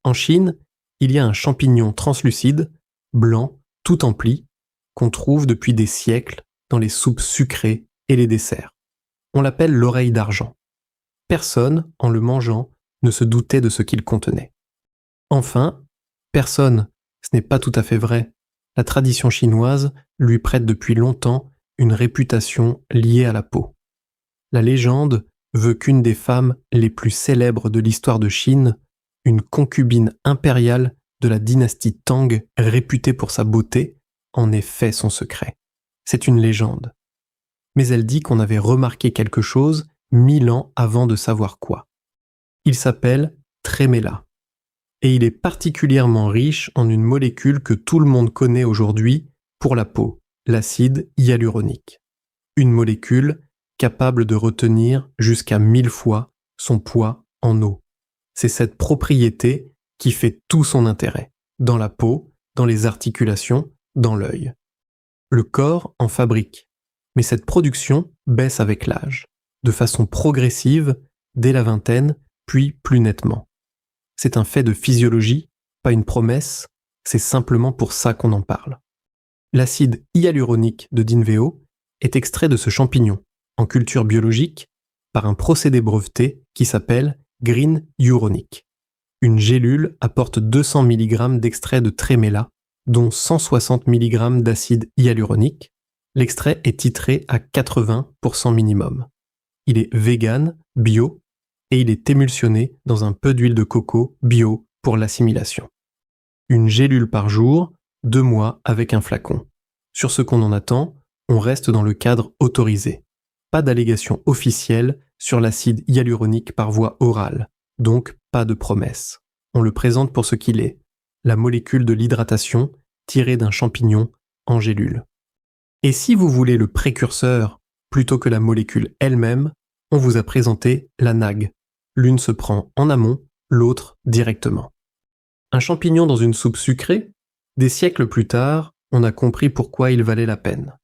En Chine, il y a un champignon translucide, blanc, tout en plis, qu'on trouve depuis des siècles dans les soupes sucrées et les desserts. On l'appelle l'oreille d'argent. Personne, en le mangeant, ne se doutait de ce qu'il contenait. Enfin, personne, ce n'est pas tout à fait vrai, la tradition chinoise lui prête depuis longtemps une réputation liée à la peau. La légende veut qu'une des femmes les plus célèbres de l'histoire de Chine, une concubine impériale de la dynastie Tang réputée pour sa beauté, en ait fait son secret. C'est une légende. Mais elle dit qu'on avait remarqué quelque chose 1000 ans avant de savoir quoi. Il s'appelle tréméla. Et il est particulièrement riche en une molécule que tout le monde connaît aujourd'hui pour la peau, l'acide hyaluronique. Une molécule capable de retenir jusqu'à 1000 fois son poids en eau. C'est cette propriété qui fait tout son intérêt, dans la peau, dans les articulations, dans l'œil. Le corps en fabrique, mais cette production baisse avec l'âge, de façon progressive, dès la vingtaine, puis plus nettement. C'est un fait de physiologie, pas une promesse, c'est simplement pour ça qu'on en parle. L'acide hyaluronique de Dinveo est extrait de ce champignon, en culture biologique, par un procédé breveté qui s'appelle Green Uronic. Une gélule apporte 200 mg d'extrait de tréméla, dont 160 mg d'acide hyaluronique. L'extrait est titré à 80% minimum. Il est vegan, bio, et il est émulsionné dans un peu d'huile de coco bio pour l'assimilation. Une gélule par jour, 2 mois avec un flacon. Sur ce qu'on en attend, on reste dans le cadre autorisé. Pas d'allégation officielle sur l'acide hyaluronique par voie orale, donc pas de promesse. On le présente pour ce qu'il est, la molécule de l'hydratation tirée d'un champignon en gélule. Et si vous voulez le précurseur plutôt que la molécule elle-même, on vous a présenté la NAG. L'une se prend en amont, l'autre directement. Un champignon dans une soupe sucrée? Des siècles plus tard, on a compris pourquoi il valait la peine.